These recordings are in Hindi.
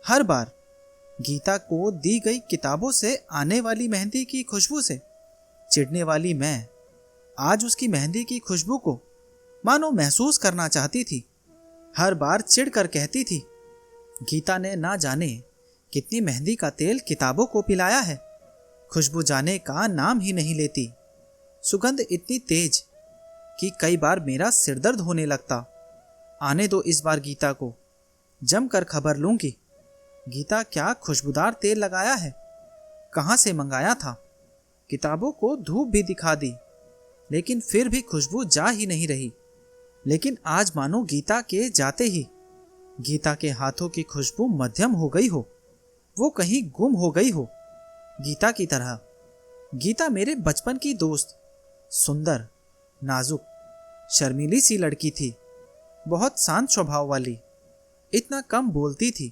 हर बार गीता को दी गई किताबों से आने वाली मेहंदी की खुशबू से चिढ़ने वाली मैं आज उसकी मेहंदी की खुशबू को मानो महसूस करना चाहती थी। हर बार चिढ़कर कहती थी, गीता ने ना जाने कितनी मेहंदी का तेल किताबों को पिलाया है। खुशबू जाने का नाम ही नहीं लेती। सुगंध इतनी तेज कि कई बार मेरा सिरदर्द होने लगता। आने दो इस बार गीता को, जमकर खबर लूंगी। गीता क्या खुशबूदार तेल लगाया है, कहाँ से मंगाया था। किताबों को धूप भी दिखा दी, लेकिन फिर भी खुशबू जा ही नहीं रही। लेकिन आज मानो गीता के जाते ही गीता के हाथों की खुशबू मध्यम हो गई हो, वो कहीं गुम हो गई हो। गीता की तरह। गीता मेरे बचपन की दोस्त, सुंदर, नाजुक, शर्मीली सी लड़की थी, बहुत शांत स्वभाव वाली। इतना कम बोलती थी,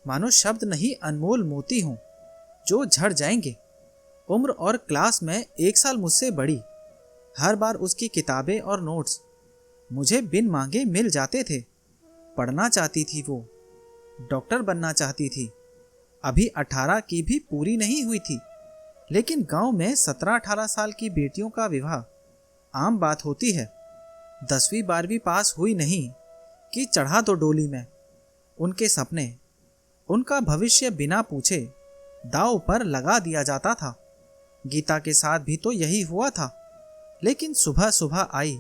मानो शब्द नहीं अनमोल मोती हों जो झड़ जाएंगे। उम्र और क्लास में 1 साल मुझसे बड़ी। हर बार उसकी किताबें और नोट्स मुझे बिन मांगे मिल जाते थे। पढ़ना चाहती थी वो, डॉक्टर बनना चाहती थी। अभी 18 की भी पूरी नहीं हुई थी, लेकिन गांव में 17-18 साल की बेटियों का विवाह आम बात होती है। 10वीं 12वीं पास हुई नहीं कि चढ़ा दो डोली में। उनके सपने, उनका भविष्य बिना पूछे दांव पर लगा दिया जाता था। गीता के साथ भी तो यही हुआ था। लेकिन सुबह सुबह आई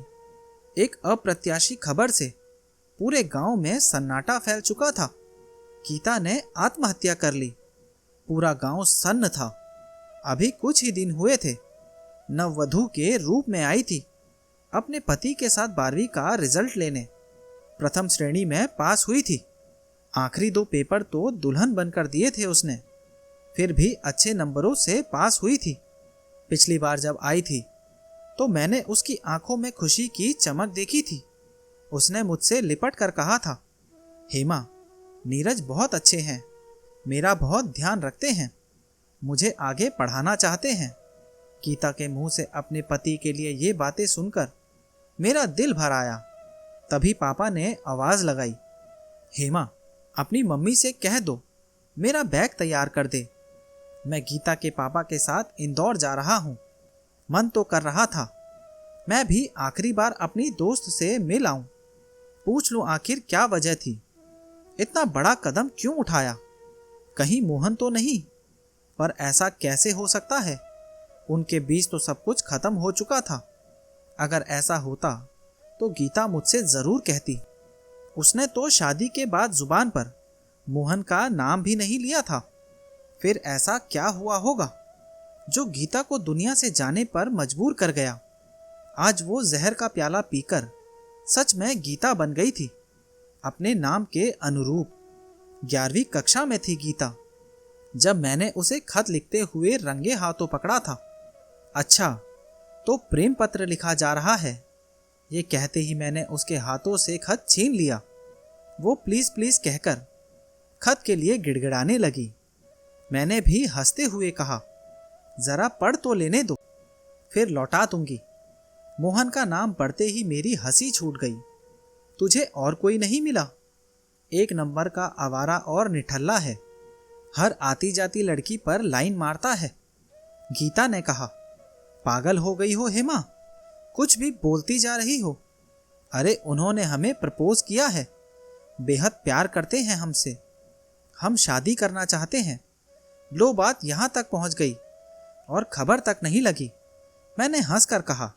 एक अप्रत्याशी खबर से पूरे गांव में सन्नाटा फैल चुका था। गीता ने आत्महत्या कर ली। पूरा गांव सन्न था। अभी कुछ ही दिन हुए थे, नववधू के रूप में आई थी अपने पति के साथ 12वीं का रिजल्ट लेने। प्रथम श्रेणी में पास हुई थी। आखिरी 2 पेपर तो दुल्हन बनकर दिए थे उसने, फिर भी अच्छे नंबरों से पास हुई थी। पिछली बार जब आई थी तो मैंने उसकी आंखों में खुशी की चमक देखी थी। उसने मुझसे लिपट कर कहा था, हेमा, नीरज बहुत अच्छे हैं, मेरा बहुत ध्यान रखते हैं, मुझे आगे पढ़ाना चाहते हैं। गीता के मुंह से अपने पति के लिए ये बातें सुनकर मेरा दिल भर आया। तभी पापा ने आवाज लगाई, हेमा, अपनी मम्मी से कह दो मेरा बैग तैयार कर दे। मैं गीता के पापा के साथ इंदौर जा रहा हूँ। मन तो कर रहा था मैं भी आखिरी बार अपनी दोस्त से मिल आऊं, पूछ लूं आखिर क्या वजह थी, इतना बड़ा कदम क्यों उठाया। कहीं मोहन तो नहीं, पर ऐसा कैसे हो सकता है। उनके बीच तो सब कुछ खत्म हो चुका था। अगर ऐसा होता तो गीता मुझसे जरूर कहती। उसने तो शादी के बाद जुबान पर मोहन का नाम भी नहीं लिया था। फिर ऐसा क्या हुआ होगा जो गीता को दुनिया से जाने पर मजबूर कर गया। आज वो जहर का प्याला पीकर सच में गीता बन गई थी, अपने नाम के अनुरूप। 11वीं कक्षा में थी गीता जब मैंने उसे खत लिखते हुए रंगे हाथों पकड़ा था। अच्छा, तो प्रेम पत्र लिखा जा रहा है। ये कहते ही मैंने उसके हाथों से खत छीन लिया। वो प्लीज प्लीज कहकर खत के लिए गिड़गिड़ाने लगी। मैंने भी हंसते हुए कहा, जरा पढ़ तो लेने दो, फिर लौटा दूंगी। मोहन का नाम पढ़ते ही मेरी हंसी छूट गई। तुझे और कोई नहीं मिला? 1 नंबर का आवारा और निठल्ला है, हर आती जाती लड़की पर लाइन मारता है। गीता ने कहा, पागल हो गई हो हेमा, कुछ भी बोलती जा रही हो। अरे उन्होंने हमें प्रपोज किया है, बेहद प्यार करते हैं हमसे, हम शादी करना चाहते हैं। लो बात यहाँ तक पहुँच गई और खबर तक नहीं लगी। मैंने हंसकर कहा,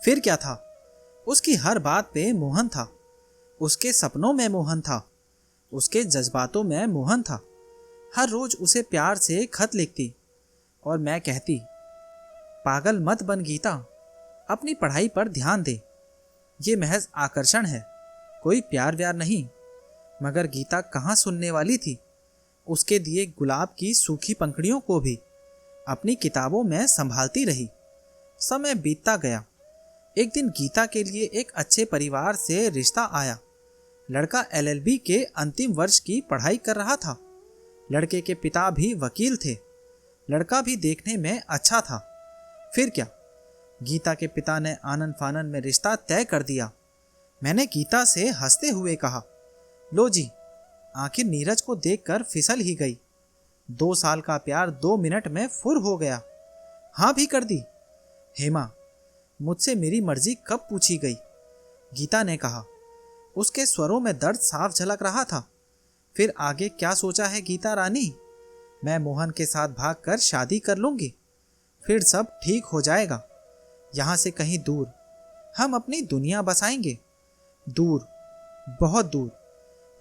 फिर क्या था। उसकी हर बात पे मोहन था, उसके सपनों में मोहन था, उसके जज्बातों में मोहन था। हर रोज उसे प्यार से खत लिखती और मैं कहती, पागल मत बन गीता, अपनी पढ़ाई पर ध्यान दे। ये महज आकर्षण है, कोई प्यार व्यार नहीं। मगर गीता कहाँ सुनने वाली थी। उसके दिए गुलाब की सूखी पंखड़ियों को भी अपनी किताबों में संभालती रही। समय बीतता गया। एक दिन गीता के लिए एक अच्छे परिवार से रिश्ता आया। लड़का LLB के अंतिम वर्ष की पढ़ाई कर रहा था। लड़के के पिता भी वकील थे। लड़का भी देखने में अच्छा था। फिर क्या, गीता के पिता ने आनन फानन में रिश्ता तय कर दिया। मैंने गीता से हंसते हुए कहा, लो जी, आखिर नीरज को देखकर फिसल ही गई। 2 साल का प्यार 2 मिनट में फुर हो गया। हाँ भी कर दी। हेमा, मुझसे मेरी मर्जी कब पूछी गई? गीता ने कहा। उसके स्वरों में दर्द साफ झलक रहा था। फिर आगे क्या सोचा है गीता रानी? मैं मोहन के साथ भागकर शादी कर लूंगी, फिर सब ठीक हो जाएगा। यहाँ से कहीं दूर हम अपनी दुनिया बसाएंगे, दूर, बहुत दूर।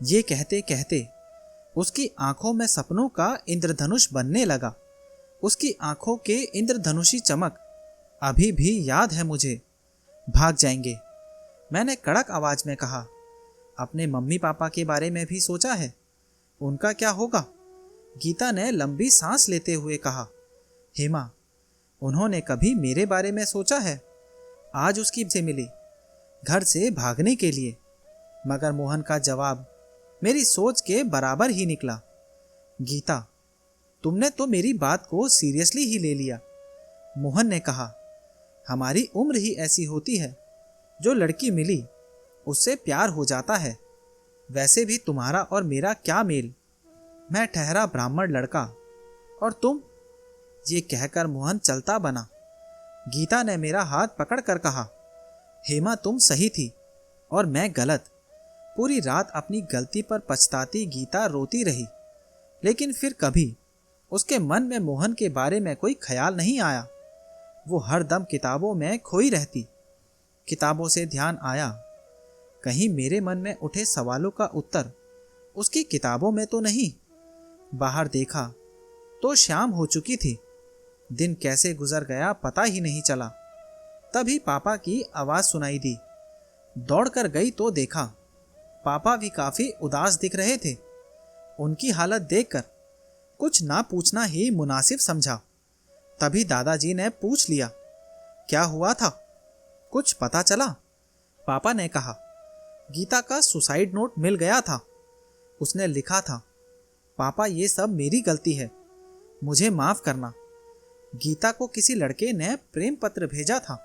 ये कहते कहते उसकी आंखों में सपनों का इंद्रधनुष बनने लगा। उसकी आंखों के इंद्रधनुषी चमक अभी भी याद है मुझे। भाग जाएंगे, मैंने कड़क आवाज में कहा। अपने मम्मी पापा के बारे में भी सोचा है? उनका क्या होगा? गीता ने लंबी सांस लेते हुए कहा। हेमा, उन्होंने कभी मेरे बारे में सोचा है? आज उसकी से मिली घर से भागने के लिए, मगर मोहन का जवाब मेरी सोच के बराबर ही निकला। गीता, तुमने तो मेरी बात को सीरियसली ही ले लिया। मोहन ने कहा। हमारी उम्र ही ऐसी होती है, जो लड़की मिली उससे प्यार हो जाता है। वैसे भी तुम्हारा और मेरा क्या मेल? मैं ठहरा ब्राह्मण लड़का और तुम। ये कहकर मोहन चलता बना। गीता ने मेरा हाथ पकड़कर कहा, हेमा तुम सही थी और मैं गलत। पूरी रात अपनी गलती पर पछताती गीता रोती रही, लेकिन फिर कभी उसके मन में मोहन के बारे में कोई ख्याल नहीं आया। वो हर दम किताबों में खोई रहती। किताबों से ध्यान आया, कहीं मेरे मन में उठे सवालों का उत्तर उसकी किताबों में तो नहीं। बाहर देखा तो शाम हो चुकी थी। दिन कैसे गुजर गया पता ही नहीं चला। तभी पापा की आवाज सुनाई दी। दौड़कर गई तो देखा पापा भी काफी उदास दिख रहे थे। उनकी हालत देखकर कुछ ना पूछना ही मुनासिब समझा। तभी दादाजी ने पूछ लिया, क्या हुआ था? कुछ पता चला? पापा ने कहा, गीता का सुसाइड नोट मिल गया था। उसने लिखा था, पापा ये सब मेरी गलती है, मुझे माफ करना। गीता को किसी लड़के ने प्रेम पत्र भेजा था।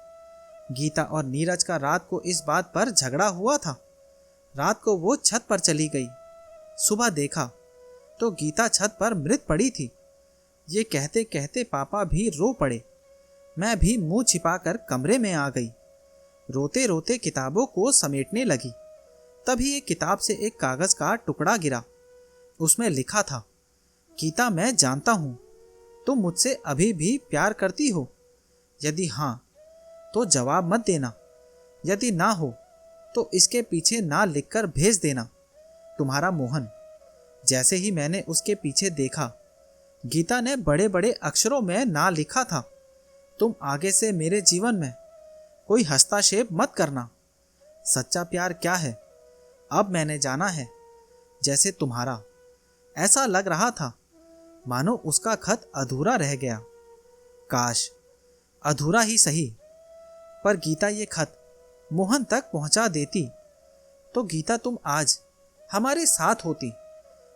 गीता और नीरज का रात को इस बात पर झगड़ा हुआ था। रात को वो छत पर चली गई। सुबह देखा तो गीता छत पर मृत पड़ी थी। ये कहते कहते पापा भी रो पड़े। मैं भी मुंह छिपाकर कमरे में आ गई। रोते रोते किताबों को समेटने लगी। तभी एक किताब से एक कागज का टुकड़ा गिरा। उसमें लिखा था, गीता मैं जानता हूं तुम मुझसे अभी भी प्यार करती हो। यदि हां तो जवाब मत देना, यदि ना हो तो इसके पीछे ना लिखकर भेज देना। तुम्हारा मोहन। जैसे ही मैंने उसके पीछे देखा, गीता ने बड़े बड़े अक्षरों में ना लिखा था, तुम आगे से मेरे जीवन में कोई हस्तक्षेप मत करना। सच्चा प्यार क्या है अब मैंने जाना है। जैसे तुम्हारा। ऐसा लग रहा था मानो उसका खत अधूरा रह गया। काश अधूरा ही सही, पर गीता ये खत मोहन तक पहुंचा देती तो गीता तुम आज हमारे साथ होती,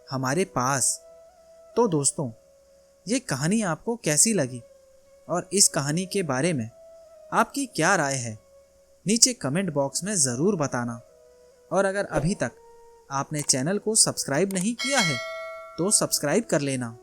हमारे पास। तो दोस्तों, ये कहानी आपको कैसी लगी और इस कहानी के बारे में आपकी क्या राय है, नीचे कमेंट बॉक्स में ज़रूर बताना। और अगर अभी तक आपने चैनल को सब्सक्राइब नहीं किया है तो सब्सक्राइब कर लेना।